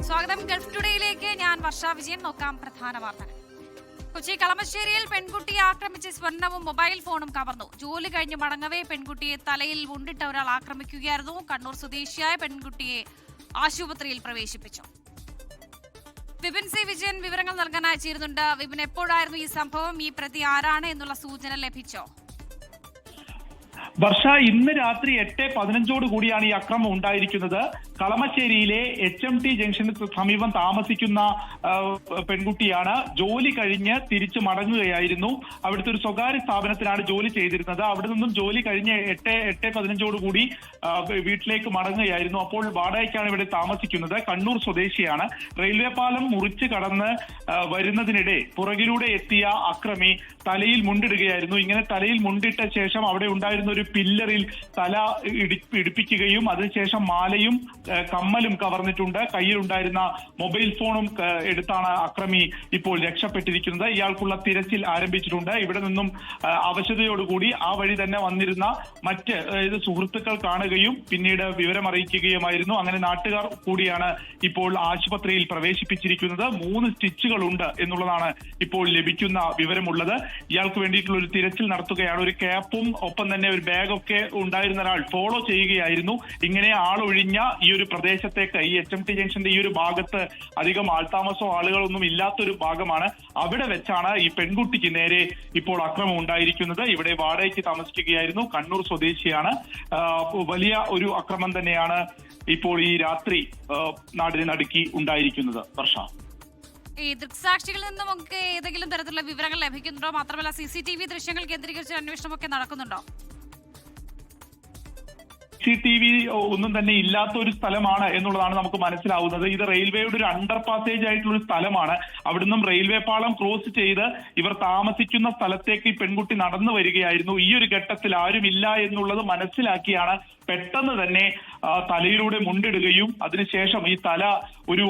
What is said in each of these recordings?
സ്വാഗതം ഗൾഫ് ടുഡേയിലേക്ക്. ഞാൻ വർഷ വിജയൻ. നോക്കാം പ്രധാന വാർത്തകൾ. കൊച്ചി കളമശ്ശേരിയിൽ പെൺകുട്ടിയെ ആക്രമിച്ച് സ്വർണവും മൊബൈൽ ഫോണും കവർന്നു. ജോലി കഴിഞ്ഞ് മടങ്ങവേ പെൺകുട്ടിയെ തലയിൽ മുണ്ടിട്ട ഒരാൾ ആക്രമിക്കുകയായിരുന്നു. കണ്ണൂർ സ്വദേശിയായ പെൺകുട്ടിയെ ആശുപത്രിയിൽ പ്രവേശിപ്പിച്ചു. വിപിൻ സി വിജയൻ വിവരങ്ങൾ നൽകാനായി ചേരുന്നുണ്ട്. വിപിൻ, എപ്പോഴായിരുന്നു ഈ സംഭവം? ഈ പ്രതി ആരാണ് എന്നുള്ള സൂചന ലഭിച്ചോ? വർഷ, ഇന്ന് രാത്രി 8:15 കൂടിയാണ് ഈ അക്രമം ഉണ്ടായിരിക്കുന്നത്. കളമശ്ശേരിയിലെ HMT ജംഗ്ഷന് സമീപം താമസിക്കുന്ന പെൺകുട്ടിയാണ്. ജോലി കഴിഞ്ഞ് തിരിച്ചു മടങ്ങുകയായിരുന്നു. അവിടുത്തെ ഒരു സ്വകാര്യ സ്ഥാപനത്തിലാണ് ജോലി ചെയ്തിരുന്നത്. അവിടെ നിന്നും ജോലി കഴിഞ്ഞ് 8:15 കൂടി വീട്ടിലേക്ക് മടങ്ങുകയായിരുന്നു. അപ്പോൾ വാടകയ്ക്കാണ് ഇവിടെ താമസിക്കുന്നത്. കണ്ണൂർ സ്വദേശിയാണ്. റെയിൽവേ പാലം മുറിച്ച് കടന്ന് വരുന്നതിനിടെ പുറകിലൂടെ എത്തിയ അക്രമി തലയിൽ മുണ്ടിടുകയായിരുന്നു. ഇങ്ങനെ തലയിൽ മുണ്ടിട്ട ശേഷം അവിടെ ഉണ്ടായിരുന്ന ഒരു പില്ലറിൽ തല ഇടിപ്പിക്കുകയും അതിനുശേഷം മാലയും കമ്മലും കവർന്നിട്ടുണ്ട്. കയ്യിലുണ്ടായിരുന്ന മൊബൈൽ ഫോണും എടുത്താണ് അക്രമി ഇപ്പോൾ രക്ഷപ്പെട്ടിരിക്കുന്നത്. ഇയാൾക്കുള്ള തിരച്ചിൽ ആരംഭിച്ചിട്ടുണ്ട്. ഇവിടെ നിന്നും അവശതയോടുകൂടി ആ വഴി തന്നെ വന്നിരുന്ന മറ്റ് സുഹൃത്തുക്കൾ കാണുകയും പിന്നീട് വിവരമറിയിക്കുകയുമായിരുന്നു. അങ്ങനെ നാട്ടുകാർ കൂടിയാണ് ഇപ്പോൾ ആശുപത്രിയിൽ പ്രവേശിപ്പിച്ചിരിക്കുന്നത്. 3 സ്റ്റിച്ചുകളുണ്ട് എന്നുള്ളതാണ് ഇപ്പോൾ ലഭിക്കുന്ന വിവരമുള്ളത്. ഇയാൾക്ക് വേണ്ടിയിട്ടുള്ള ഒരു തിരച്ചിൽ നടത്തുകയാണ്. ഒരു ക്യാപ്പും ഒപ്പം തന്നെ ഒരു ബാഗൊക്കെ ഉണ്ടായിരുന്ന ഒരാൾ ഫോളോ ചെയ്യുകയായിരുന്നു. ഇങ്ങനെ ആളൊഴിഞ്ഞ ഈ ഒരു പ്രദേശത്തേക്ക്, ഈ HMT ജംഗ്ഷന്റെ ഈ ഒരു ഭാഗത്ത് അധികം ആൾതാമസമോ ആളുകളൊന്നും ഇല്ലാത്തൊരു ഭാഗമാണ്. അവിടെ വെച്ചാണ് ഈ പെൺകുട്ടിക്ക് നേരെ ഇപ്പോൾ അക്രമം ഉണ്ടായിരിക്കുന്നത്. ഇവിടെ വാടകയ്ക്ക് താമസിക്കുകയായിരുന്നു. കണ്ണൂർ സ്വദേശിയാണ്. വലിയ ഒരു അക്രമം തന്നെയാണ് ഇപ്പോൾ ഈ രാത്രി നാടിനെ നടുക്കി ഉണ്ടായിരിക്കുന്നത്. വർഷ, ഈ ദൃക്സാക്ഷികളിൽ നിന്നും ഒക്കെ ഏതെങ്കിലും തരത്തിലുള്ള വിവരങ്ങൾ ലഭിക്കുന്നുണ്ടോ? മാത്രമല്ല CCTV ദൃശ്യങ്ങൾ കേന്ദ്രീകരിച്ച് അന്വേഷണമൊക്കെ നടക്കുന്നുണ്ടോ? CCTV ഒന്നും തന്നെ ഇല്ലാത്ത ഒരു സ്ഥലമാണ് എന്നുള്ളതാണ് നമുക്ക് മനസ്സിലാവുന്നത്. ഇത് റെയിൽവേയുടെ ഒരു അണ്ടർ പാസേജ് ആയിട്ടുള്ള ഒരു സ്ഥലമാണ്. അവിടുന്ന് റെയിൽവേ പാളം ക്രോസ് ചെയ്ത് ഇവർ താമസിക്കുന്ന സ്ഥലത്തേക്ക് ഈ പെൺകുട്ടി നടന്നു വരികയായിരുന്നു. ഈ ഒരു ഘട്ടത്തിൽ ആരുമില്ല എന്നുള്ളത് മനസ്സിലാക്കിയാണ് പെട്ടെന്ന് തന്നെ തലയിലൂടെ മുണ്ടിടുകയും അതിനുശേഷം ഈ തല ഒരു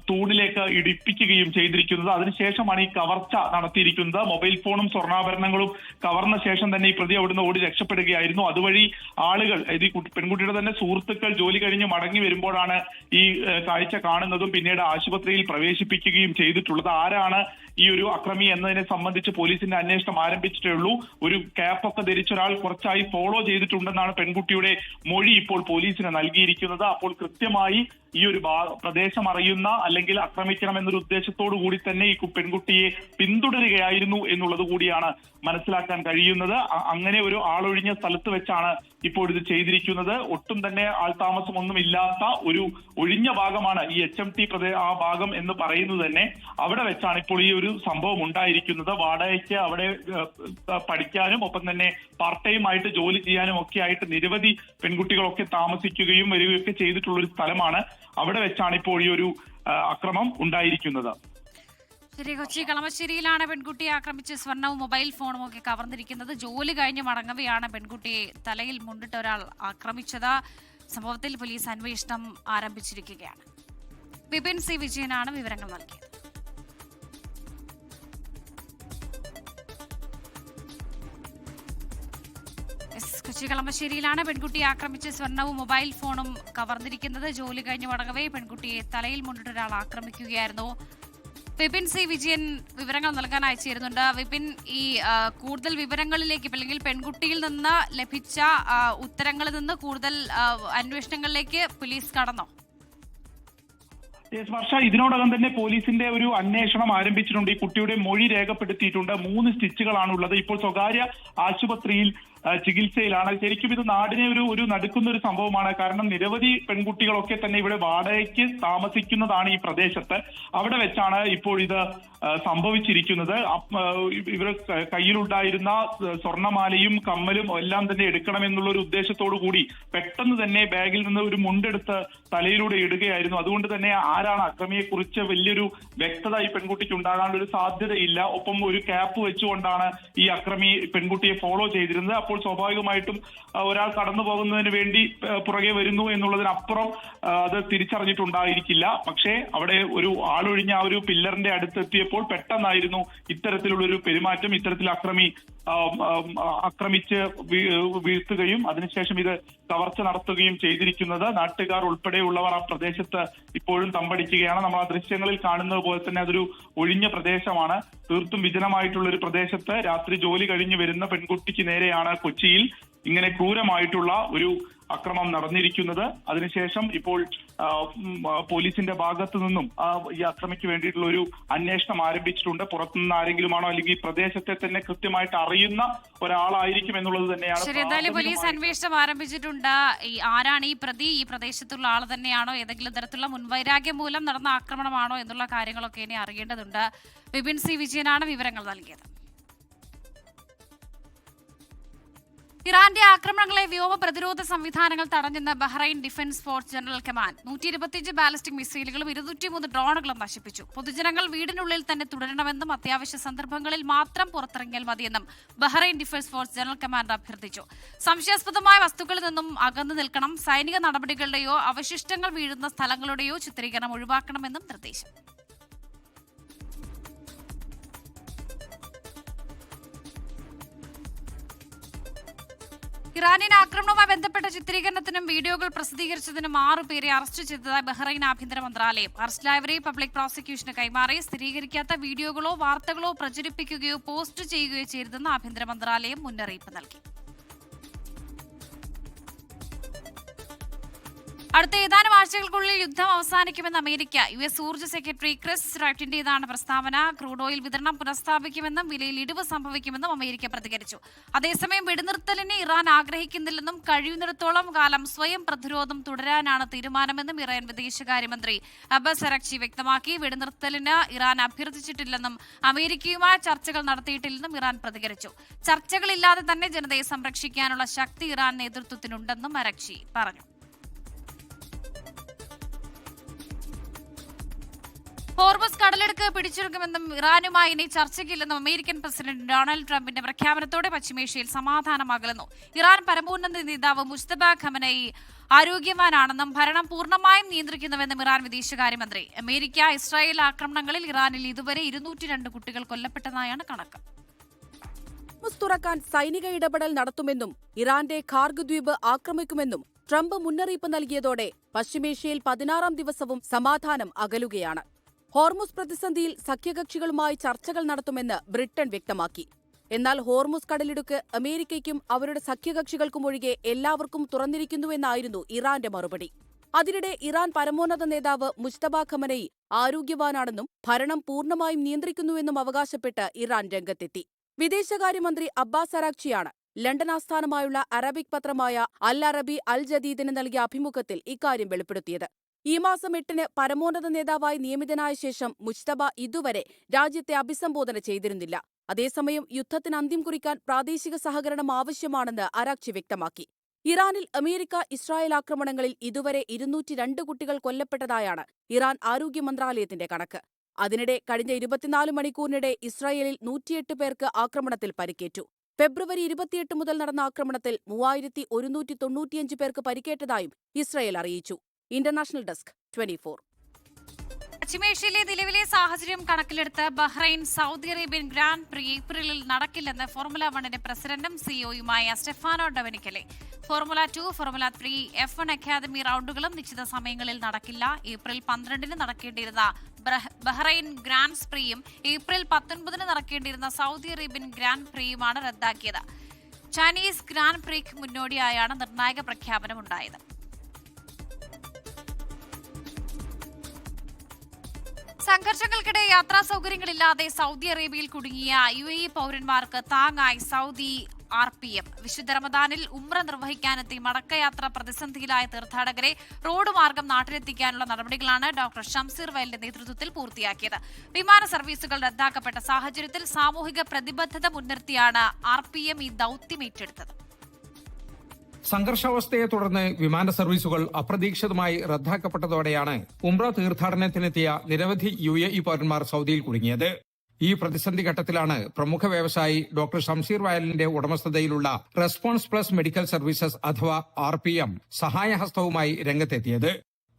തൂണിലേക്ക് ഇടിപ്പിക്കുകയും ചെയ്തിരിക്കുന്നത്. അതിനുശേഷമാണ് ഈ കവർച്ച നടത്തിയിരിക്കുന്നത്. മൊബൈൽ ഫോണും സ്വർണ്ണാഭരണങ്ങളും കവർന്ന ശേഷം തന്നെ ഈ പ്രതി അവിടുന്ന് ഓടി രക്ഷപ്പെടുകയായിരുന്നു. അതുവഴി ആളുകൾ, പെൺകുട്ടിയുടെ തന്നെ സുഹൃത്തുക്കൾ ജോലി കഴിഞ്ഞ് മടങ്ങി വരുമ്പോഴാണ് ഈ കാഴ്ച കാണുന്നതും പിന്നീട് ആശുപത്രിയിൽ പ്രവേശിപ്പിക്കുകയും ചെയ്തിട്ടുള്ളത്. ആരാണ് ഈ ഒരു അക്രമി എന്നതിനെ സംബന്ധിച്ച് പോലീസിന്റെ അന്വേഷണം ആരംഭിച്ചിട്ടേ ഉള്ളൂ. ഒരു ക്യാപ്പൊക്കെ ധരിച്ച ഒരാൾ കുറച്ചായി ഫോളോ ചെയ്തിട്ടുണ്ടെന്നാണ് പെൺകുട്ടിയുടെ മൊഴി ഇപ്പോൾ പോലീസിന് നൽകിയിരിക്കുന്നത്. അപ്പോൾ കൃത്യമായി ഈ ഒരു പ്രദേശം അറിയുന്ന അല്ലെങ്കിൽ ആക്രമിക്കണമെന്നൊരു ഉദ്ദേശത്തോടു കൂടി തന്നെ ഈ പെൺകുട്ടിയെ പിന്തുടരുകയായിരുന്നു എന്നുള്ളത് കൂടിയാണ് മനസ്സിലാക്കാൻ കഴിയുന്നത്. അങ്ങനെ ഒരു ആളൊഴിഞ്ഞ സ്ഥലത്ത് വെച്ചാണ് ഇപ്പോൾ ഇത് ചെയ്തിരിക്കുന്നത്. ഒട്ടും തന്നെ ആൾതാമസമൊന്നും ഇല്ലാത്ത ഒരു ഒഴിഞ്ഞ ഭാഗമാണ് ഈ HMT ആ ഭാഗം എന്ന് പറയുന്നത് തന്നെ. അവിടെ വെച്ചാണ് ഇപ്പോൾ ഈ ഒരു സംഭവം ഉണ്ടായിരിക്കുന്നത്. വാടകയ്ക്ക് അവിടെ പഠിക്കാനും ഒപ്പം തന്നെ പാർട്ട് ടൈം ആയിട്ട് ജോലി ചെയ്യാനും ഒക്കെ ആയിട്ട് നിരവധി പെൺകുട്ടികളൊക്കെ താമസിക്കുകയും വരികയൊക്കെ ചെയ്തിട്ടുള്ള ഒരു സ്ഥലമാണ്. അവിടെ വെച്ചാണ് ഇപ്പോൾ ഈ ഒരു അക്രമം ഉണ്ടായിരിക്കുന്നത്. ശരി, കൊച്ചി കളമശ്ശേരിയിലാണ് പെൺകുട്ടിയെ ആക്രമിച്ച് സ്വർണവും മൊബൈൽ ഫോണും ഒക്കെ കവർന്നിരിക്കുന്നത്. ജോലി കഴിഞ്ഞ് മടങ്ങവെയാണ് പെൺകുട്ടിയെ തലയിൽ മുണ്ടിട്ട ഒരാൾ ആക്രമിച്ചത്. സംഭവത്തിൽ പോലീസ് അന്വേഷണം ആരംഭിച്ചിരിക്കുകയാണ്. വിപിൻ സി വിജയനാണ് വിവരങ്ങൾ നൽകിയത്. കൊച്ചി കളമശ്ശേരിയിലാണ് പെൺകുട്ടിയെ ആക്രമിച്ച് സ്വർണവും മൊബൈൽ ഫോണും കവർന്നിരിക്കുന്നത്. ജോലി കഴിഞ്ഞ് മടങ്ങവേ പെൺകുട്ടിയെ തലയിൽ മുണ്ടിട്ട ഒരാൾ ആക്രമിക്കുകയായിരുന്നു. വിപിൻ സി വിജയൻ വിവരങ്ങൾ നൽകാൻ അയച്ചിരുന്നുണ്ട്. വിപിൻ, ഈ കൂടുതൽ വിവരങ്ങളിലേക്ക് അല്ലെങ്കിൽ പെൺകുട്ടിയിൽ നിന്ന് ലഭിച്ച ഉത്തരങ്ങളിൽ നിന്ന് കൂടുതൽ അന്വേഷണങ്ങളിലേക്ക് പോലീസ് കടന്നോ? വർഷ, ഇതിനോടകം തന്നെ പോലീസിന്റെ ഒരു അന്വേഷണം ആരംഭിച്ചിട്ടുണ്ട്. ഈ കുട്ടിയുടെ മൊഴി രേഖപ്പെടുത്തിയിട്ടുണ്ട്. 3 സ്റ്റിച്ചുകളാണുള്ളത്. ഇപ്പോൾ സ്വകാര്യ ആശുപത്രിയിൽ ചികിത്സയിലാണ്. ശരിക്കും ഇത് നാടിനെ ഒരു നടുക്കുന്ന ഒരു സംഭവമാണ്. കാരണം നിരവധി പെൺകുട്ടികളൊക്കെ തന്നെ ഇവിടെ വാടകയ്ക്ക് താമസിക്കുന്നതാണ് ഈ പ്രദേശത്ത്. അവിടെ വെച്ചാണ് ഇപ്പോൾ ഇത് സംഭവിച്ചിരിക്കുന്നത്. ഇവർ കയ്യിലുണ്ടായിരുന്ന സ്വർണ്ണമാലയും കമ്മലും എല്ലാം തന്നെ എടുക്കണമെന്നുള്ള ഒരു ഉദ്ദേശത്തോടു കൂടി പെട്ടെന്ന് തന്നെ ബാഗിൽ നിന്ന് ഒരു മുണ്ടെടുത്ത് തലയിലൂടെ ഇടുകയായിരുന്നു. അതുകൊണ്ട് തന്നെ ആരാണ് അക്രമിയെ കുറിച്ച് വലിയൊരു വ്യക്തത ഈ പെൺകുട്ടിക്ക് ഉണ്ടാകാനുള്ള ഒരു സാധ്യതയില്ല. ഒപ്പം ഒരു ക്യാപ്പ് വെച്ചുകൊണ്ടാണ് ഈ അക്രമി പെൺകുട്ടിയെ ഫോളോ ചെയ്തിരുന്നത്. അപ്പോൾ സ്വാഭാവികമായിട്ടും ഒരാൾ കടന്നു പോകുന്നതിന് വേണ്ടി പുറകെ വരുന്നു എന്നുള്ളതിനപ്പുറം അത് തിരിച്ചറിഞ്ഞിട്ടുണ്ടായിരിക്കില്ല. പക്ഷേ അവിടെ ഒരു ആളൊഴിഞ്ഞ ആ ഒരു പില്ലറിന്റെ അടുത്തെത്തിയപ്പോൾ പെട്ടെന്നായിരുന്നു ഇത്തരത്തിലുള്ള ഒരു പെരുമാറ്റം. ഇത്തരത്തിൽ ആക്രമിച്ച് വീഴ്ത്തുകയും അതിനുശേഷം ഇത് കവർച്ച നടത്തുകയും ചെയ്തിരിക്കുന്നത്. നാട്ടുകാർ ഉൾപ്പെടെയുള്ളവർ ആ പ്രദേശത്ത് ഇപ്പോഴും തമ്പടിക്കുകയാണ്. നമ്മൾ ആ ദൃശ്യങ്ങളിൽ കാണുന്നത് പോലെ തന്നെ അതൊരു ഒഴിഞ്ഞ പ്രദേശമാണ്. തീർത്തും വിജനമായിട്ടുള്ള ഒരു പ്രദേശത്ത് രാത്രി ജോലി കഴിഞ്ഞ് വരുന്ന പെൺകുട്ടിക്ക് നേരെയാണ് കൊച്ചിയിൽ ഇങ്ങനെ ക്രൂരമായിട്ടുള്ള ഒരു അക്രമം നടന്നിരിക്കുന്നത്. അതിനുശേഷം ഇപ്പോൾ പോലീസിന്റെ ഭാഗത്തു നിന്നും ഈ അക്രമിക്ക് വേണ്ടിയിട്ടുള്ള ഒരു അന്വേഷണം ആരംഭിച്ചിട്ടുണ്ട്. പുറത്തുനിന്ന് ആരെങ്കിലുമാണോ അല്ലെങ്കിൽ ഈ പ്രദേശത്തെ തന്നെ കൃത്യമായിട്ട് അറിയുന്ന ഒരാളായിരിക്കും എന്നുള്ളത് തന്നെയാണ്. ശരി, എന്തായാലും പോലീസ് അന്വേഷണം ആരംഭിച്ചിട്ടുണ്ട്. ആരാണ് ഈ പ്രതി, ഈ പ്രദേശത്തുള്ള ആൾ തന്നെയാണോ, ഏതെങ്കിലും തരത്തിലുള്ള മുൻവൈരാഗ്യം മൂലം നടന്ന ആക്രമണമാണോ എന്നുള്ള കാര്യങ്ങളൊക്കെ ഇനി അറിയേണ്ടതുണ്ട്. വിപിൻ സി വിജയനാണ് വിവരങ്ങൾ നൽകിയത്. ഇറാന്റെ ആക്രമണങ്ങളെ വ്യോമ പ്രതിരോധ സംവിധാനങ്ങൾ തടഞ്ഞെന്ന് Bahrain defence force general command. 125 ballistic മിസൈലുകളും 203 ഡ്രോണുകളും നശിപ്പിച്ചു. പൊതുജനങ്ങൾ വീടിനുള്ളിൽ തന്നെ തുടരണമെന്നും അത്യാവശ്യ സന്ദർഭങ്ങളിൽ മാത്രം പുറത്തിറങ്ങിയാൽ മതിയെന്നും Bahrain defence force general command അഭ്യർത്ഥിച്ചു. സംശയാസ്പദമായ വസ്തുക്കളിൽ നിന്നും അകന്നു നിൽക്കണം. സൈനിക നടപടികളുടെയോ അവശിഷ്ടങ്ങൾ വീഴുന്ന സ്ഥലങ്ങളുടെയോ ചിത്രീകരണം ഒഴിവാക്കണമെന്നും നിർദ്ദേശം. ഇറാനിയൻ ആക്രമണവുമായി ബന്ധപ്പെട്ട ചിത്രീകരണത്തിനും വീഡിയോകൾ പ്രസിദ്ധീകരിച്ചതിനും 6 പേരെ അറസ്റ്റ് ചെയ്തതായി ബഹ്റൈൻ ആഭ്യന്തര മന്ത്രാലയം. അറസ്റ്റിലായവരെ പബ്ലിക് പ്രോസിക്യൂഷന് കൈമാറി. സ്ഥിരീകരിക്കാത്ത വീഡിയോകളോ വാർത്തകളോ പ്രചരിപ്പിക്കുകയോ പോസ്റ്റ് ചെയ്യുകയോ ചെയ്തതെന്ന് ആഭ്യന്തര മന്ത്രാലയം മുന്നറിയിപ്പ് നൽകി. അടുത്ത ഏതാനും ആഴ്ചകൾക്കുള്ളിൽ യുദ്ധം അവസാനിക്കുമെന്ന് അമേരിക്ക. US ഊർജ്ജ സെക്രട്ടറി ക്രിസ് റൈറ്റിന്റേതാണ് പ്രസ്താവന. ക്രൂഡ് ഓയിൽ വിതരണം പുനഃസ്ഥാപിക്കുമെന്നും വിലയിൽ ഇടിവ് സംഭവിക്കുമെന്നും അമേരിക്ക പ്രതികരിച്ചു. അതേസമയം വെടിനിർത്തലിന് ഇറാൻ ആഗ്രഹിക്കുന്നില്ലെന്നും കഴിയുന്നിടത്തോളം കാലം സ്വയം പ്രതിരോധം തുടരാനാണ് തീരുമാനമെന്നും ഇറാൻ വിദേശകാര്യമന്ത്രി അബ്ബാസ് അരാഗ്ചി വ്യക്തമാക്കി. വെടിനിർത്തലിന് ഇറാൻ അഭ്യർത്ഥിച്ചിട്ടില്ലെന്നും അമേരിക്കയുമായി ചർച്ചകൾ നടത്തിയിട്ടില്ലെന്നും ഇറാൻ പ്രതികരിച്ചു. ചർച്ചകളില്ലാതെ തന്നെ ജനതയെ സംരക്ഷിക്കാനുള്ള ശക്തി ഇറാൻ നേതൃത്വത്തിനുണ്ടെന്നും അരാഗ്ചി പറഞ്ഞു. ഹോർമസ് കടലെടുക്ക് പിടിച്ചെടുക്കുമെന്നും ഇറാനുമായി ഇനി ചർച്ചയ്ക്കില്ലെന്നും അമേരിക്കൻ പ്രസിഡന്റ് ഡൊണാൾഡ് ട്രംപിന്റെ പ്രഖ്യാപനത്തോടെ പശ്ചിമേഷ്യയിൽ സമാധാനം അകലുന്നു. ഇറാൻ പരമോന്നത നേതാവ് മുജ്തബ ഖമനയി ആരോഗ്യവാനാണെന്നും ഭരണം പൂർണ്ണമായും നിയന്ത്രിക്കുന്നുവെന്നും ഇറാൻ വിദേശകാര്യമന്ത്രി. അമേരിക്ക ഇസ്രായേൽ ആക്രമണങ്ങളിൽ ഇറാനിൽ ഇതുവരെ 202 കുട്ടികൾ കൊല്ലപ്പെട്ടതായാണ് കണക്ക്. തുറക്കാൻ സൈനിക ഇടപെടൽ നടത്തുമെന്നും ഇറാന്റെ ഖാർഗ് ദ്വീപ് ആക്രമിക്കുമെന്നും ട്രംപ് മുന്നറിയിപ്പ് നൽകിയതോടെ പശ്ചിമേഷ്യയിൽ 16-ാം ദിവസവും സമാധാനം അകലുകയാണ്. ഹോർമുസ് പ്രതിസന്ധിയിൽ സഖ്യകക്ഷികളുമായി ചർച്ചകൾ നടത്തുമെന്ന് ബ്രിട്ടൻ വ്യക്തമാക്കി. എന്നാൽ ഹോർമുസ് കടലിടുക്ക് അമേരിക്കയ്ക്കും അവരുടെ സഖ്യകക്ഷികൾക്കുമൊഴികെ എല്ലാവർക്കും തുറന്നിരിക്കുന്നുവെന്നായിരുന്നു ഇറാന്റെ മറുപടി. അതിനിടെ ഇറാൻ പരമോന്നത നേതാവ് മുജ്തബ ഖമനയി ആരോഗ്യവാനാണെന്നും ഭരണം പൂർണ്ണമായും നിയന്ത്രിക്കുന്നുവെന്നും അവകാശപ്പെട്ട് ഇറാൻ രംഗത്തെത്തി. വിദേശകാര്യമന്ത്രി അബ്ബാസ് അരാഗ്ചിയാണ് ലണ്ടൻ ആസ്ഥാനമായുള്ള അറബിക് പത്രമായ അൽ അറബി അൽ ജദീദിന് നൽകിയ അഭിമുഖത്തിൽ ഇക്കാര്യം വെളിപ്പെടുത്തിയത്. ഈ മാസം 8-ന് പരമോന്നത നേതാവായി നിയമിതനായ ശേഷം മുജ്തബ ഇതുവരെ രാജ്യത്തെ അഭിസംബോധന ചെയ്തിരുന്നില്ല. അതേസമയം യുദ്ധത്തിന് അന്ത്യം കുറിക്കാൻ പ്രാദേശിക സഹകരണം ആവശ്യമാണെന്ന് അരാഗ്ചി വ്യക്തമാക്കി. ഇറാനിൽ അമേരിക്ക ഇസ്രായേൽ ആക്രമണങ്ങളിൽ ഇതുവരെ 202 കുട്ടികൾ കൊല്ലപ്പെട്ടതായാണ് ഇറാൻ ആരോഗ്യ മന്ത്രാലയത്തിന്റെ കണക്ക്. അതിനിടെ കഴിഞ്ഞ 24 മണിക്കൂറിനിടെ ഇസ്രായേലിൽ 108 പേർക്ക് ആക്രമണത്തിൽ പരിക്കേറ്റു. ഫെബ്രുവരി 28 മുതൽ നടന്ന ആക്രമണത്തിൽ 3195 പേർക്ക് പരിക്കേറ്റതായും ഇസ്രായേൽ അറിയിച്ചു. International desk 24. പശ്ചിമേഷ്യയിലെ നിലവിലെ സാഹചര്യം കണക്കിലെടുത്ത് ബഹ്റൈൻ സൗദി അറേബ്യൻ ഗ്രാൻഡ് പ്രി ഏപ്രിലിൽ നടക്കില്ലെന്ന് ഫോർമുല 1 പ്രസിഡന്റും സിഇഒയുമായ Stefano Domenicali. Formula 2, formula 3, F1 academy റൗണ്ടുകളും നിശ്ചിത സമയങ്ങളിൽ നടക്കില്ല. ഏപ്രിൽ 12-ന് നടക്കേണ്ടിയിരുന്ന ബഹ്റൈൻ ഗ്രാൻഡ് പ്രിയും ഏപ്രിൽ 19-ന് നടക്കേണ്ടിയിരുന്ന സൗദി അറേബ്യൻ ഗ്രാൻഡ് പ്രിയുമാണ് റദ്ദാക്കിയത്. ചൈനീസ് ഗ്രാൻഡ് പ്രിക്ക് മുന്നോടിയായാണ് നിർണായക പ്രഖ്യാപനമുണ്ടായത്. സംഘർഷങ്ങൾക്കിടെ യാത്രാ സൗകര്യങ്ങളില്ലാതെ സൗദി അറേബ്യയിൽ കുടുങ്ങിയ UAE പൗരന്മാർക്ക് താങ്ങായി സൗദി RPM. വിശുദ്ധ റമദാനിൽ ഉംറ നിർവഹിക്കാനെത്തി മടക്കയാത്ര പ്രതിസന്ധിയിലായ തീർത്ഥാടകരെ റോഡ് മാർഗം നാട്ടിലെത്തിക്കാനുള്ള നടപടികളാണ് ഡോക്ടർ ഷംസീർ വയലിന്റെ നേതൃത്വത്തിൽ പൂർത്തിയാക്കിയത്. വിമാന സർവീസുകൾ റദ്ദാക്കപ്പെട്ട സാഹചര്യത്തിൽ സാമൂഹിക പ്രതിബദ്ധത മുൻനിർത്തിയാണ് RPM ഈ ദൌത്യം ഏറ്റെടുത്തത്. സംഘർഷാവസ്ഥയെ തുടർന്ന് വിമാന സർവീസുകൾ അപ്രതീക്ഷിതമായി റദ്ദാക്കപ്പെട്ടതോടെയാണ് ഉംറ തീർത്ഥാടനത്തിനെത്തിയ നിരവധി UAE പൗരന്മാർ സൗദിയിൽ കുടുങ്ങിയത്. ഈ പ്രതിസന്ധി ഘട്ടത്തിലാണ് പ്രമുഖ വ്യവസായി ഡോക്ടർ ഷംസീർ വയലിന്റെ ഉടമസ്ഥതയിലുള്ള റെസ്പോൺസ് പ്ലസ് മെഡിക്കൽ സർവീസസ് അഥവാ RPM സഹായഹസ്തവുമായി രംഗത്തെത്തിയത്.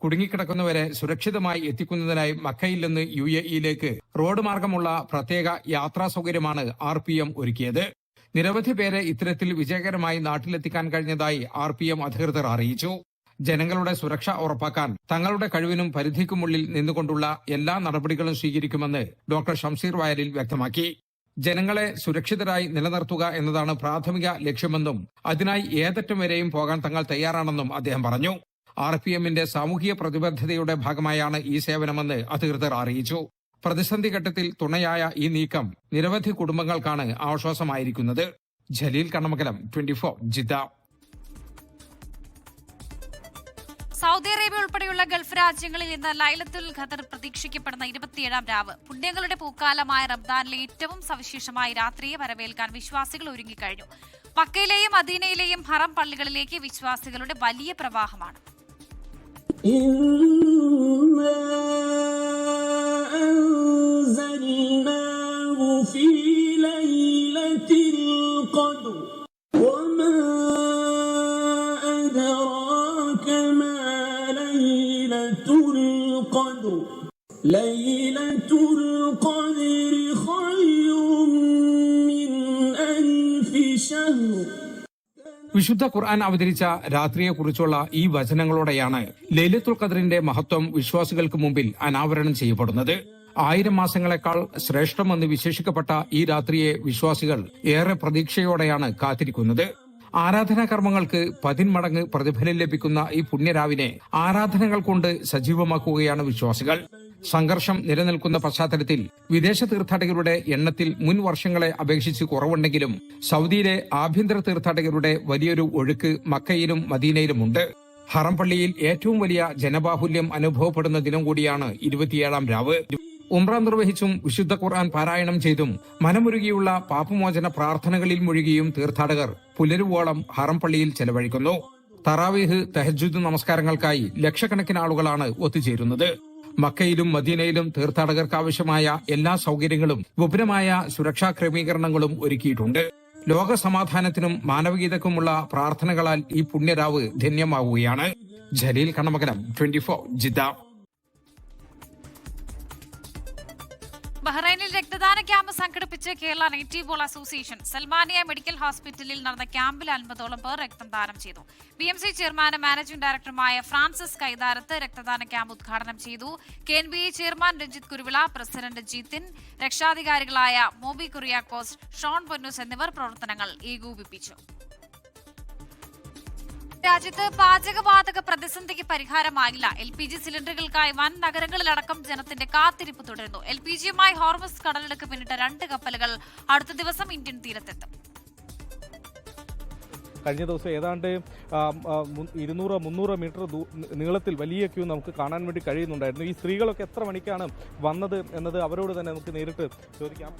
കുടുങ്ങിക്കിടക്കുന്നവരെ സുരക്ഷിതമായി എത്തിക്കുന്നതിനായി മക്കയിൽ നിന്ന് UAEയിലേക്ക് റോഡ് മാർഗമുള്ള പ്രത്യേക യാത്രാ സൗകര്യമാണ് RPM ഒരുക്കിയത്. നിരവധി പേരെ ഇത്തരത്തിൽ വിജയകരമായി നാട്ടിലെത്തിക്കാൻ കഴിഞ്ഞതായി RPM അധികൃതർ അറിയിച്ചു. ജനങ്ങളുടെ സുരക്ഷ ഉറപ്പാക്കാൻ തങ്ങളുടെ കഴിവിനും പരിധിക്കുമുള്ളിൽ നിന്നുകൊണ്ടുള്ള എല്ലാ നടപടികളും സ്വീകരിക്കുമെന്ന് ഡോക്ടർ ഷംസീർ വയലിൽ വ്യക്തമാക്കി. ജനങ്ങളെ സുരക്ഷിതരായി നിലനിർത്തുക എന്നതാണ് പ്രാഥമിക ലക്ഷ്യമെന്നും അതിനായി ഏതറ്റം വരെയും പോകാൻ തങ്ങൾ തയ്യാറാണെന്നും അദ്ദേഹം പറഞ്ഞു. RPMന്റെ സാമൂഹിക പ്രതിബദ്ധതയുടെ ഭാഗമായാണ് ഈ സേവനമെന്ന് അധികൃതർ അറിയിച്ചു. പ്രതിസന്ധി ഘട്ടത്തിൽ തുണയായ ഈ നീക്കം നിരവധി കുടുംബങ്ങൾക്കാണ് ആശ്വാസമായിരിക്കുന്നത്. Jaleel Kannamangalam, 24 Jeddah. Saudi Arabia ഉൾപ്പെടെയുള്ള ഗൾഫ് രാജ്യങ്ങളിൽ ഇന്ന് ലൈലത്തുൽ ഖദർ പ്രതീക്ഷിക്കപ്പെടുന്ന 27ാം രാവ്. പുണ്യങ്ങളുടെ പൂക്കാലമായ റംദാനിലെ ഏറ്റവും സവിശേഷമായ രാത്രിയെ വരവേൽക്കാൻ വിശ്വാസികൾ ഒരുങ്ങിക്കഴിഞ്ഞു. മക്കയിലെയും മദീനയിലെയും ഹറം പള്ളികളിലേക്ക് വിശ്വാസികളുടെ വലിയ പ്രവാഹമാണ്. ليلة القدر خير من ألف شهر. വിശുദ്ധ ഖുർആൻ അവതരിച്ച രാത്രിയെക്കുറിച്ചുള്ള ഈ വചനങ്ങളോടെയാണ് ലൈലത്തുൽ ഖദറിന്റെ മഹത്വം വിശ്വാസികൾക്ക് മുമ്പിൽ അനാവരണം ചെയ്യപ്പെടുന്നത്. 1000 മാസങ്ങളെക്കാൾ ശ്രേഷ്ഠമെന്ന് വിശേഷിക്കപ്പെട്ട ഈ രാത്രിയെ വിശ്വാസികൾ ഏറെ പ്രതീക്ഷയോടെയാണ് കാത്തിരിക്കുന്നത്. ആരാധനാകർമ്മങ്ങൾക്ക് 10 മടങ്ങ് പ്രതിഫലം ലഭിക്കുന്ന ഈ പുണ്യരാവിനെ ആരാധനകൾ കൊണ്ട് സജീവമാക്കുകയാണ് വിശ്വാസികൾ. സംഘർഷം നിലനിൽക്കുന്ന പശ്ചാത്തലത്തിൽ വിദേശ തീർത്ഥാടകരുടെ എണ്ണത്തിൽ മുൻ വർഷങ്ങളെ അപേക്ഷിച്ച് കുറവുണ്ടെങ്കിലും സൗദിയിലെ ആഭ്യന്തര തീർത്ഥാടകരുടെ വലിയൊരു ഒഴുക്ക് മക്കയിലും മദീനയിലുമുണ്ട്. ഹറം പള്ളിയിൽ ഏറ്റവും വലിയ ജനബാഹുല്യം അനുഭവപ്പെടുന്ന ദിനം കൂടിയാണ് 27ാം രാവ്. ഉംറ നിർവഹിച്ചും വിശുദ്ധ ഖുർആൻ പാരായണം ചെയ്തും മനമുരുകിയുള്ള പാപമോചന പ്രാർത്ഥനകളിൽ മുഴുകിയും തീർത്ഥാടകർ പുലരുവോളം ഹറം പള്ളിയിൽ ചെലവഴിക്കുന്നു. തറാവീഹ്, തഹജ്ജുദ് നമസ്കാരങ്ങൾക്കായി ലക്ഷക്കണക്കിന് ആളുകളാണ് ഒത്തുചേരുന്നത്. മക്കയിലും മദീനയിലും തീർത്ഥാടകർക്ക് ആവശ്യമായ എല്ലാ സൗകര്യങ്ങളും വിപുലമായ സുരക്ഷാ ക്രമീകരണങ്ങളും ഒരുക്കിയിട്ടുണ്ട്. ലോക സമാധാനത്തിനും മാനവികതയ്ക്കുമുള്ള പ്രാർത്ഥനകളാൽ ഈ പുണ്യരാവ് ധന്യമാവുകയാണ്. ജലീൽ കണ്ണമംഗലം, 24 ജിദ്ദ. ബഹ്റൈനിൽ രക്തദാന ക്യാമ്പ് സംഘടിപ്പിച്ച് Kerala native ball association. Salmaniya medical ഹോസ്പിറ്റലിൽ നടന്ന ക്യാമ്പിൽ 50ഓളം പേർ രക്തം ദാനം ചെയ്തു. BMC ചെയർമാനും മാനേജിംഗ് ഡയറക്ടറുമായ ഫ്രാൻസിസ് കൈതാരത്ത് രക്തദാന ക്യാമ്പ് ഉദ്ഘാടനം ചെയ്തു. KNBA chairman Ranjith Kuruvila, president Jithin, രക്ഷാധികാരികളായ മോബി കുറിയാക്കോസ്, ഷോൺ പൊന്നൂസ് എന്നിവർ പ്രവർത്തനങ്ങൾ ഏകോപിപ്പിച്ചു. രാജ്യത്ത് പാചകവാതക പ്രതിസന്ധിക്ക് പരിഹാരമായില്ല. LPG സിലിണ്ടറുകൾക്കായി വൻ നഗരങ്ങളിലടക്കം ജനത്തിന്റെ കാത്തിരിപ്പ് തുടരുന്നു. LPGയുമായി ഹോർമസ് കടലിടുക്ക് പിന്നിട്ട 2 കപ്പലുകൾ അടുത്ത ദിവസം ഇന്ത്യൻ തീരത്തെത്തും. കഴിഞ്ഞ ദിവസം ഏതാണ്ട് 200-300 മീറ്റർ നീളത്തിൽ വലിയ ക്യൂ നമുക്ക് കാണാൻ വേണ്ടി കഴിയുന്നുണ്ടായിരുന്നു. ഈ സ്ത്രീകളൊക്കെ എത്ര മണിക്കാണ് വന്നത് എന്നത് അവരോട് തന്നെ നമുക്ക് നേരിട്ട് ചോദിക്കാം.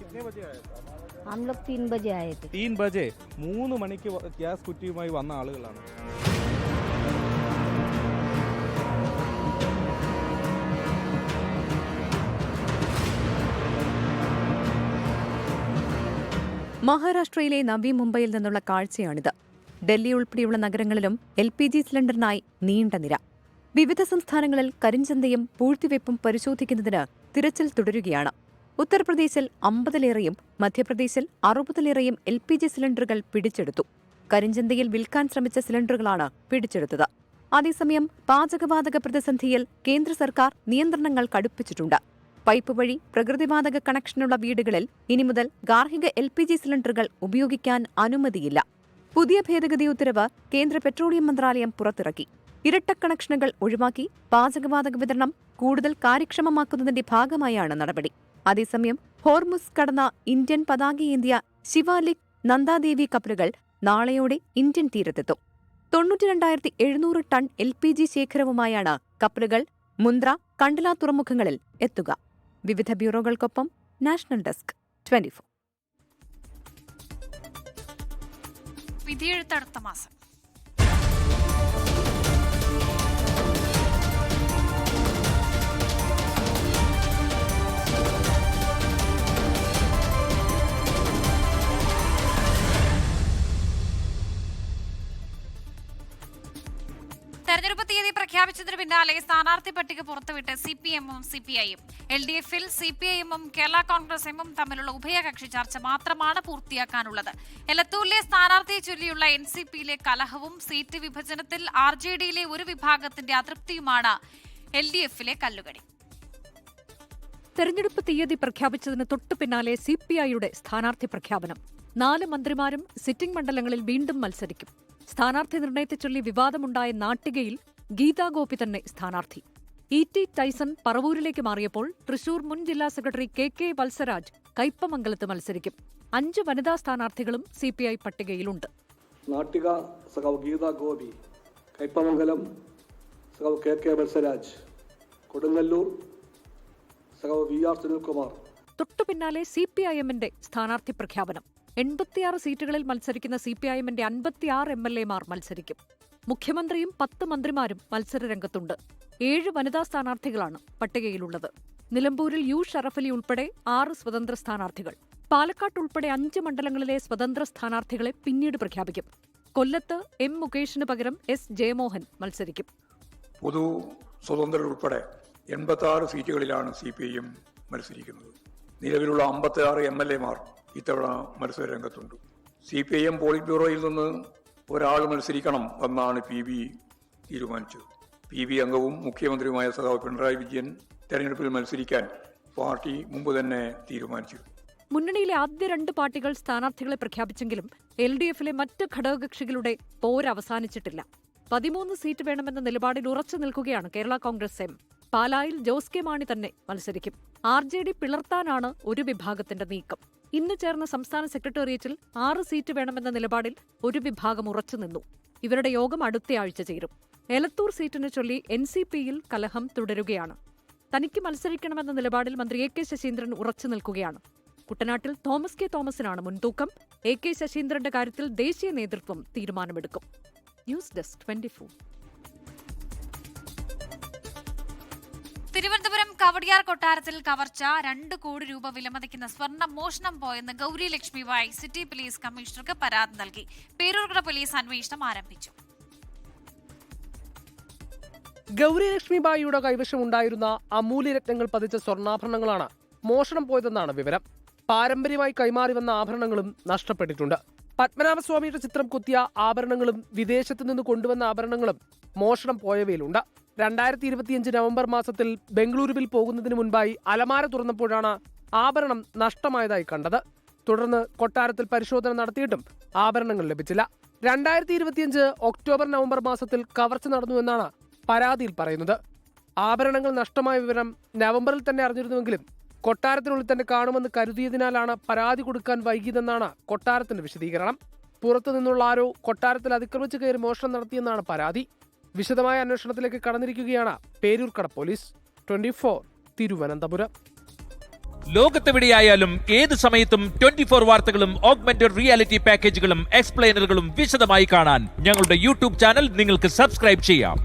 हम लोग 3 बजे आए थे. 3 ബജെ 3 മണിക്ക് ഗ്യാസ് കുറ്റിയുമായി വന്ന ആളുകളാണ്. മഹാരാഷ്ട്രയിലെ നവി മുംബൈയിൽ നിന്നുള്ള കാഴ്ചയാണിത്. ഡൽഹി ഉൾപ്പെടെയുള്ള നഗരങ്ങളിലും LPG സിലിണ്ടറിനായി നീണ്ട നിര. വിവിധ സംസ്ഥാനങ്ങളിൽ കരിഞ്ചന്തയും പൂഴ്ത്തിവെപ്പും പരിശോധിക്കുന്നതിന് തിരച്ചിൽ തുടരുകയാണ്. ഉത്തർപ്രദേശിൽ 50-ലേറെയും മധ്യപ്രദേശിൽ 60-ലേറെയും LPG സിലിണ്ടറുകൾ പിടിച്ചെടുത്തു. കരിഞ്ചന്തയിൽ വിൽക്കാൻ ശ്രമിച്ച സിലിണ്ടറുകളാണ് പിടിച്ചെടുത്തത്. അതേസമയം പാചകവാതക പ്രതിസന്ധിയിൽ കേന്ദ്ര സർക്കാർ നിയന്ത്രണങ്ങൾ കടുപ്പിച്ചിട്ടുണ്ട്. പൈപ്പ് വഴി പ്രകൃതിവാതക കണക്ഷനുള്ള വീടുകളിൽ ഇനി മുതൽ ഗാർഹിക LPG സിലിണ്ടറുകൾ ഉപയോഗിക്കാൻ അനുമതിയില്ല. പുതിയ ഭേദഗതി ഉത്തരവ് കേന്ദ്ര പെട്രോളിയം മന്ത്രാലയം പുറത്തിറക്കി. ഇരട്ട കണക്ഷനുകൾ ഒഴിവാക്കി പാചകവാതക വിതരണം കൂടുതൽ കാര്യക്ഷമമാക്കുന്നതിന്റെ ഭാഗമായാണ് നടപടി. അതേസമയം ഹോർമുസ് കടന്ന ഇന്ത്യൻ പതാകയേന്തിയ ശിവാലിക്, നന്ദാദേവി കപ്പലുകൾ നാളെയോടെ ഇന്ത്യൻ തീരത്തെത്തും. 92,700 ടൺ LPG ശേഖരവുമായാണ് കപ്പലുകൾ മുന്ദ്ര, കണ്ടല തുറമുഖങ്ങളിൽ എത്തുക. വിവിധ ബ്യൂറോകൾക്കൊപ്പം നാഷണൽ ഡെസ്ക്, 24. വിധിയെഴുത്തടുത്ത മാസം. തെരഞ്ഞെടുപ്പ് തീയതി പ്രഖ്യാപിച്ചതിന് പിന്നാലെ സ്ഥാനാർത്ഥി പട്ടിക പുറത്തുവിട്ട് CPM-ഉം CPI-യും. LDF-ൽ CPI-എമ്മും കേരള കോൺഗ്രസ് എമ്മും തമ്മിലുള്ള ഉഭയകക്ഷി ചർച്ച മാത്രമാണ് പൂർത്തിയാക്കാനുള്ളത്. എലത്തൂരിലെ സ്ഥാനാർത്ഥിയെ ചൊല്ലിയുള്ള NCP-യിലെ കലഹവും സീറ്റ് വിഭജനത്തിൽ RJD-യിലെ ഒരു വിഭാഗത്തിന്റെ അതൃപ്തിയുമാണ് LDF-ലെ കല്ലുകടി. തെരഞ്ഞെടുപ്പ് തീയതി പ്രഖ്യാപിച്ചതിന് തൊട്ടു പിന്നാലെ CPI-യുടെ സ്ഥാനാർത്ഥി പ്രഖ്യാപനം. 4 മന്ത്രിമാരും സിറ്റിംഗ് മണ്ഡലങ്ങളിൽ വീണ്ടും മത്സരിക്കും. സ്ഥാനാർത്ഥി നിർണയത്തെ ചൊല്ലി വിവാദമുണ്ടായ നാട്ടികയിൽ ഗീതാ ഗോപി തന്നെ സ്ഥാനാർത്ഥി. E.T. ടൈസൺ പറവൂരിലേക്ക് മാറിയപ്പോൾ തൃശൂർ മുൻ ജില്ലാ സെക്രട്ടറി KK വത്സരാജ് കയ്പമംഗലത്ത് മത്സരിക്കും. 5 വനിതാ സ്ഥാനാർത്ഥികളും CPI പട്ടികയിലുണ്ട്. നാട്ടിക സഖാവ് ഗീതാ ഗോപി, കയ്പമംഗലം സഖാവ് KK വത്സരാജ്, കൊടുങ്ങല്ലൂർ സഖാവ് VR സുനിൽകുമാർ. തൊട്ടു പിന്നാലെ CPI-എമ്മിന്റെ സ്ഥാനാർത്ഥി പ്രഖ്യാപനം. 86 സീറ്റുകളിൽ മത്സരിക്കുന്ന CPI-എമ്മിന്റെ 56 MLA-മാർ മത്സരിക്കും. മുഖ്യമന്ത്രിയും 10 മന്ത്രിമാരും മത്സരരംഗത്തുണ്ട്. 7 വനിതാ സ്ഥാനാർത്ഥികളാണ് പട്ടികയിലുള്ളത്. നിലമ്പൂരിൽ U ഷറഫലി ഉൾപ്പെടെ 6 സ്വതന്ത്ര സ്ഥാനാർത്ഥികൾ. പാലക്കാട് ഉൾപ്പെടെ 5 മണ്ഡലങ്ങളിലെ സ്വതന്ത്ര സ്ഥാനാർത്ഥികളെ പിന്നീട് പ്രഖ്യാപിക്കും. കൊല്ലത്ത് M മുകേഷിന് പകരം S ജയമോഹൻ മത്സരിക്കും. പൊതു സ്വതന്ത്രരുൾപ്പെടെ 86 സീറ്റുകളിലാണ് CPI-എം മത്സരിക്കുന്നത്. നിലവിലുള്ള 56 MLA-മാർ ഇത്തവണ മത്സര രംഗത്തുണ്ട്. CPI-എം പോളിറ്റ് ബ്യൂറോയിൽ നിന്ന് ഒരാൾ മത്സരിക്കണം എന്നാണ് PB തീരുമാനിച്ചത്. PB അംഗവും മുഖ്യമന്ത്രിയുമായ സഖാവ് പിണറായി വിജയൻ തെരഞ്ഞെടുപ്പിൽ മത്സരിക്കാൻ പാർട്ടി മുമ്പ് തന്നെ തീരുമാനിച്ചു. മുന്നണിയിലെ ആദ്യ 2 പാർട്ടികൾ സ്ഥാനാർത്ഥികളെ പ്രഖ്യാപിച്ചെങ്കിലും LDF-ലെ മറ്റ് ഘടകകക്ഷികളുടെ പോര് അവസാനിച്ചിട്ടില്ല. 13 സീറ്റ് വേണമെന്ന നിലപാടിൽ ഉറച്ചു നിൽക്കുകയാണ് കേരള കോൺഗ്രസ് എം. പാലായിൽ ജോസ് കെ മാണി തന്നെ മത്സരിക്കും. RJD പിളർത്താനാണ് ഒരു വിഭാഗത്തിന്റെ നീക്കം. ഇന്ന് ചേർന്ന സംസ്ഥാന സെക്രട്ടേറിയറ്റിൽ 6 സീറ്റ് വേണമെന്ന നിലപാടിൽ ഒരു വിഭാഗം ഉറച്ചുനിന്നു. ഇവരുടെ യോഗം അടുത്തയാഴ്ച ചേരും. എലത്തൂർ സീറ്റിനെ ചൊല്ലി NCP-യിൽ കലഹം തുടരുകയാണ്. തനിക്ക് മത്സരിക്കണമെന്ന നിലപാടിൽ മന്ത്രി AK ശശീന്ദ്രൻ ഉറച്ചു നിൽക്കുകയാണ്. കുട്ടനാട്ടിൽ തോമസ് കെ തോമസിനാണ് മുൻതൂക്കം. AK ശശീന്ദ്രന്റെ കാര്യത്തിൽ ദേശീയ നേതൃത്വം തീരുമാനമെടുക്കും. News desk 24. തിരുവനന്തപുരം കവടിയാർ കൊട്ടാരത്തിൽ കവർച്ച 2 കോടി രൂപ വിലമതിക്കുന്ന സ്വർണം മോഷണം പോയെന്ന് ഗൗരി ലക്ഷ്മി ബായി സിറ്റി പോലീസ് കമ്മീഷണർക്ക് പരാതി നൽകി. പേരൂർക്കട പോലീസ് അന്വേഷണം ആരംഭിച്ചു. ഗൗരി ലക്ഷ്മി ബായിയുടെ കൈവശമുണ്ടായിരുന്ന അമൂല്യരത്നങ്ങൾ പതിച്ച സ്വർണ്ണാഭരണങ്ങളാണ് മോഷണം പോയതെന്നാണ് വിവരം. പാരമ്പര്യമായി കൈമാറി വന്ന ആഭരണങ്ങളും നഷ്ടപ്പെട്ടിട്ടുണ്ട്. പത്മനാഭസ്വാമിയുടെ ചിത്രം കുത്തിയ ആഭരണങ്ങളും വിദേശത്തു നിന്ന് കൊണ്ടുവന്ന ആഭരണങ്ങളും മോഷണം പോയവയിലുണ്ട്. 2025 നവംബർ മാസത്തിൽ ബംഗളൂരുവിൽ പോകുന്നതിന് മുൻപായി അലമാര തുറന്നപ്പോഴാണ് ആഭരണം നഷ്ടമായതായി കണ്ടത്. തുടർന്ന് കൊട്ടാരത്തിൽ പരിശോധന നടത്തിയിട്ടും ആഭരണങ്ങൾ ലഭിച്ചില്ല. 2025 ഒക്ടോബർ നവംബർ മാസത്തിൽ കവർച്ച നടന്നുവെന്നാണ് പരാതിയിൽ പറയുന്നത്. ആഭരണങ്ങൾ നഷ്ടമായ വിവരം നവംബറിൽ തന്നെ അറിഞ്ഞിരുന്നുവെങ്കിലും കൊട്ടാരത്തിനുള്ളിൽ തന്നെ കാണുമെന്ന് കരുതിയതിനാലാണ് പരാതി കൊടുക്കാൻ വൈകിയതെന്നാണ് കൊട്ടാരത്തിന്റെ വിശദീകരണം. പുറത്തു നിന്നുള്ള ആരോ കൊട്ടാരത്തിൽ അതിക്രമിച്ചു കയറി മോഷണം നടത്തിയെന്നാണ് പരാതി. വിശദമായ അന്വേഷണത്തിലേക്ക് കടന്നിരിക്കുകയാണ് പേരൂർക്കട പോലീസ്. 24 തിരുവനന്തപുരം. ലോകത്തെവിടെയായാലും ഏത് സമയത്തും 24 വാർത്തകളും ഓഗ്മെന്റഡ് റിയാലിറ്റി പാക്കേജുകളും എക്സ്പ്ലെയിനറുകളും വിശദമായി കാണാൻ ഞങ്ങളുടെ YouTube ചാനൽ നിങ്ങൾക്ക് സബ്സ്ക്രൈബ് ചെയ്യാം.